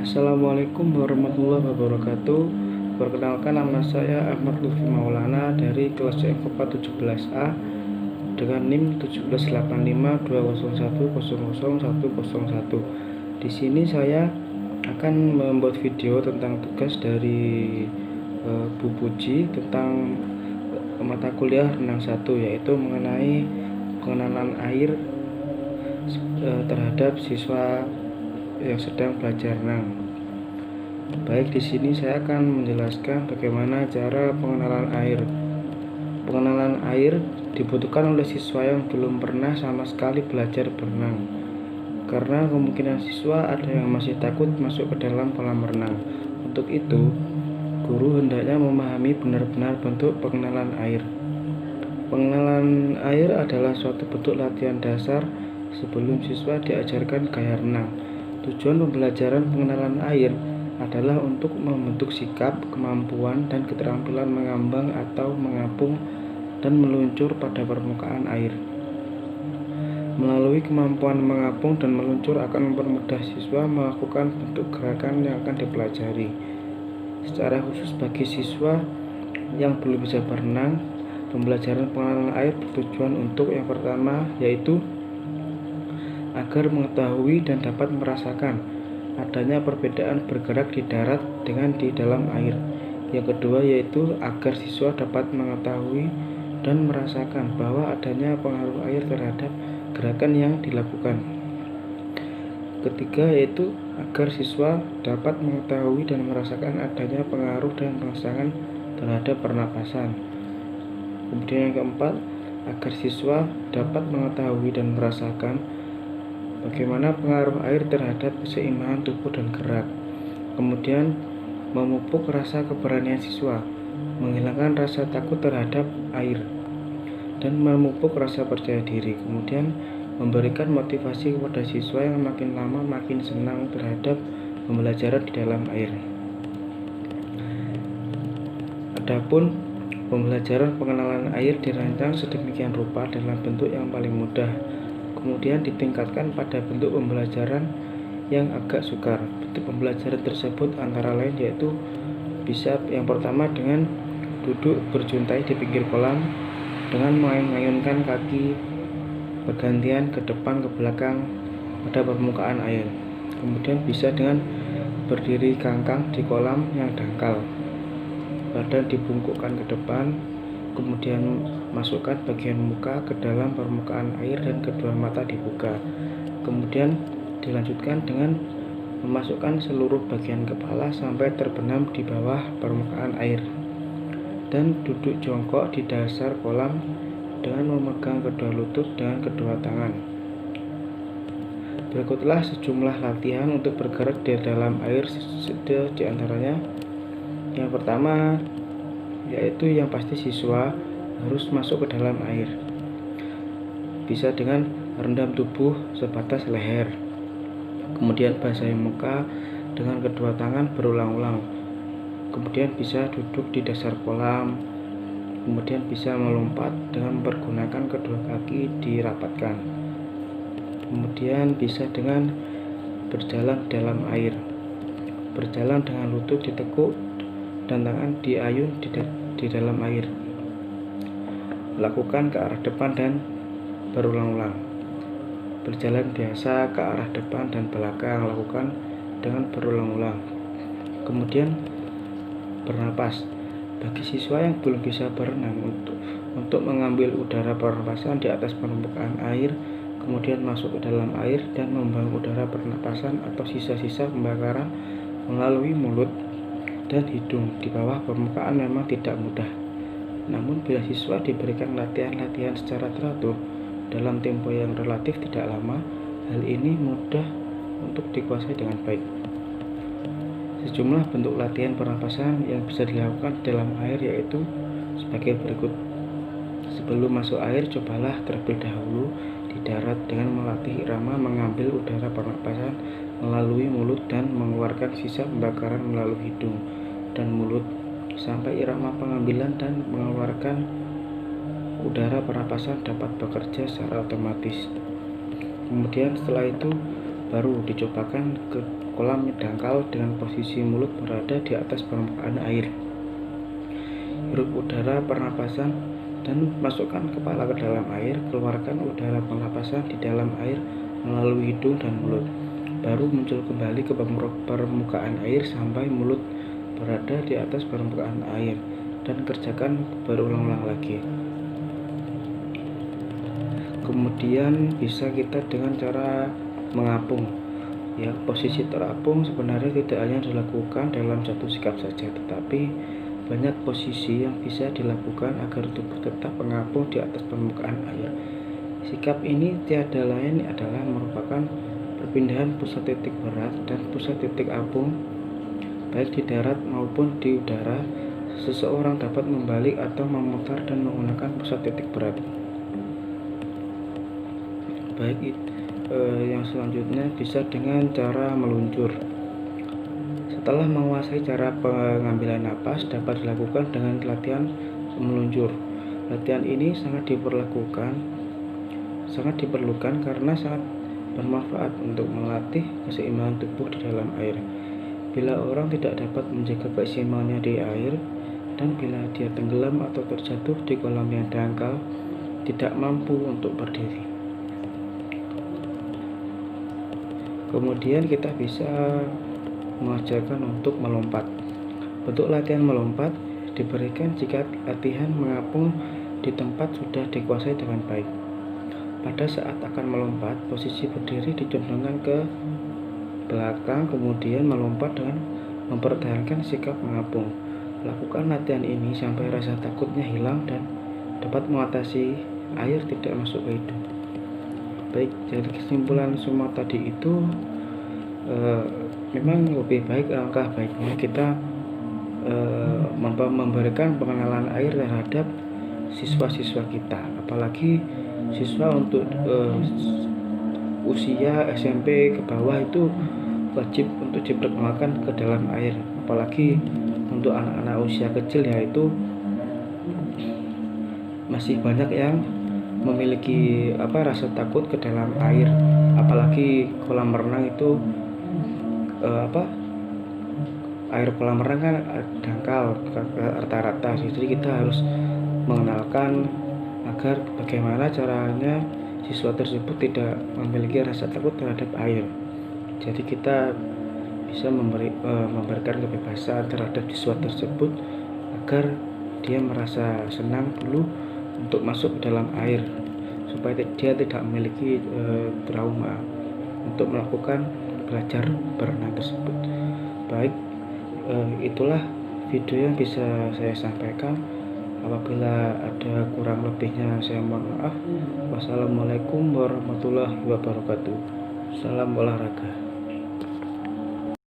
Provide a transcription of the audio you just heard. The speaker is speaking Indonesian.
Assalamualaikum warahmatullahi wabarakatuh. Perkenalkan, nama saya Ahmad Lutfi Maulana dari kelas CMK 17A dengan NIM 1785201000101. Di sini saya akan membuat video tentang tugas dari Bu Puji tentang mata kuliah renang 1, yaitu mengenai pengenalan air terhadap siswa yang sedang belajar renang. Baik, di sini saya akan menjelaskan bagaimana cara pengenalan air. Pengenalan air dibutuhkan oleh siswa yang belum pernah sama sekali belajar berenang, karena kemungkinan siswa ada yang masih takut masuk ke dalam kolam renang. Untuk itu, guru hendaknya memahami benar-benar bentuk pengenalan air. Pengenalan air adalah suatu bentuk latihan dasar sebelum siswa diajarkan gaya renang. Tujuan pembelajaran pengenalan air adalah untuk membentuk sikap, kemampuan, dan keterampilan mengambang atau mengapung dan meluncur pada permukaan air. Melalui kemampuan mengapung dan meluncur akan mempermudah siswa melakukan bentuk gerakan yang akan dipelajari. Secara khusus bagi siswa yang belum bisa berenang, pembelajaran pengenalan air bertujuan untuk yang pertama, yaitu agar mengetahui dan dapat merasakan adanya perbedaan bergerak di darat dengan di dalam air. Yang kedua, yaitu agar siswa dapat mengetahui dan merasakan bahwa adanya pengaruh air terhadap gerakan yang dilakukan. Ketiga, yaitu agar siswa dapat mengetahui dan merasakan adanya pengaruh dan rangsangan terhadap pernapasan. Kemudian yang keempat, agar siswa dapat mengetahui dan merasakan bagaimana pengaruh air terhadap keseimbangan tubuh dan gerak. Kemudian memupuk rasa keberanian siswa, menghilangkan rasa takut terhadap air, dan memupuk rasa percaya diri. Kemudian memberikan motivasi kepada siswa yang makin lama makin senang terhadap pembelajaran di dalam air. Adapun pembelajaran pengenalan air dirancang sedemikian rupa dalam bentuk yang paling mudah, kemudian ditingkatkan pada bentuk pembelajaran yang agak sukar. Bentuk pembelajaran tersebut antara lain yaitu bisa yang pertama dengan duduk berjuntai di pinggir kolam dengan mengayunkan kaki bergantian ke depan ke belakang pada permukaan air. Kemudian bisa dengan berdiri kangkang di kolam yang dangkal, badan dibungkukkan ke depan, kemudian masukkan bagian muka ke dalam permukaan air dan kedua mata dibuka. Kemudian dilanjutkan dengan memasukkan seluruh bagian kepala sampai terbenam di bawah permukaan air, dan duduk jongkok di dasar kolam dengan memegang kedua lutut dengan kedua tangan. Berikutlah sejumlah latihan untuk bergerak di dalam air, di antaranya yang pertama, yaitu yang pasti siswa harus masuk ke dalam air. Bisa dengan rendam tubuh sebatas leher, kemudian basahi muka dengan kedua tangan berulang-ulang, kemudian bisa duduk di dasar kolam, kemudian bisa melompat dengan mempergunakan kedua kaki dirapatkan, kemudian bisa dengan berjalan dalam air, berjalan dengan lutut ditekuk dan tangan diayun di dalam air, lakukan ke arah depan dan berulang-ulang. Berjalan biasa ke arah depan dan belakang, lakukan dengan berulang-ulang. Kemudian bernapas. Bagi siswa yang belum bisa berenang, untuk mengambil udara pernapasan di atas permukaan air, kemudian masuk ke dalam air dan membuang udara pernapasan atau sisa-sisa pembakaran melalui mulut dan hidung di bawah permukaan memang tidak mudah. Namun bila siswa diberikan latihan-latihan secara teratur dalam tempo yang relatif tidak lama, hal ini mudah untuk dikuasai dengan baik. Sejumlah bentuk latihan pernapasan yang bisa dilakukan dalam air yaitu sebagai berikut. Sebelum masuk air, cobalah terlebih dahulu di darat dengan melatih irama mengambil udara pernapasan melalui mulut dan mengeluarkan sisa pembakaran melalui hidung dan mulut sampai irama pengambilan dan mengeluarkan udara pernapasan dapat bekerja secara otomatis. Kemudian setelah itu baru dicobakan ke kolam dangkal dengan posisi mulut berada di atas permukaan air. Hirup udara pernapasan dan masukkan kepala ke dalam air, keluarkan udara pernapasan di dalam air melalui hidung dan mulut. Baru muncul kembali ke permukaan air sampai mulut berada di atas permukaan air, dan kerjakan berulang-ulang lagi. Kemudian bisa kita dengan cara mengapung. Ya, posisi terapung sebenarnya tidak hanya dilakukan dalam satu sikap saja, tetapi banyak posisi yang bisa dilakukan agar tubuh tetap mengapung di atas permukaan air. Sikap ini tiada lain adalah merupakan perpindahan pusat titik berat dan pusat titik apung baik di darat maupun di udara. Seseorang dapat membalik atau memutar dan menggunakan pusat titik berat. Baik, yang selanjutnya bisa dengan cara meluncur. Setelah menguasai cara pengambilan napas, dapat dilakukan dengan latihan meluncur. Latihan ini sangat diperlukan karena sangat bermanfaat untuk melatih keseimbangan tubuh di dalam air. Bila orang tidak dapat menjaga keseimbangannya di air, dan bila dia tenggelam atau terjatuh di kolam yang dangkal, tidak mampu untuk berdiri. Kemudian kita bisa mengajarkan untuk melompat. Bentuk latihan melompat diberikan jika latihan mengapung di tempat sudah dikuasai dengan baik. Pada saat akan melompat, posisi berdiri dicondongkan ke belakang, kemudian melompat dengan mempertahankan sikap mengapung. Lakukan latihan ini sampai rasa takutnya hilang dan dapat mengatasi air tidak masuk ke hidung. Baik, jadi kesimpulan semua tadi itu memang lebih baik, langkah baiknya kita memberikan pengenalan air terhadap siswa-siswa kita, apalagi siswa untuk usia SMP ke bawah itu wajib untuk diperkenalkan ke dalam air, apalagi untuk anak-anak usia kecil, yaitu masih banyak yang memiliki rasa takut ke dalam air, apalagi kolam renang itu air kolam renang kan dangkal rata-rata, jadi kita harus mengenalkan agar bagaimana caranya siswa tersebut tidak memiliki rasa takut terhadap air. Jadi kita bisa memberikan kebebasan terhadap siswa tersebut agar dia merasa senang dulu untuk masuk ke dalam air, supaya dia tidak memiliki trauma untuk melakukan belajar berenang tersebut. Baik, itulah video yang bisa saya sampaikan. Apabila ada kurang lebihnya saya mohon maaf. Wassalamualaikum warahmatullahi wabarakatuh. Salam olahraga.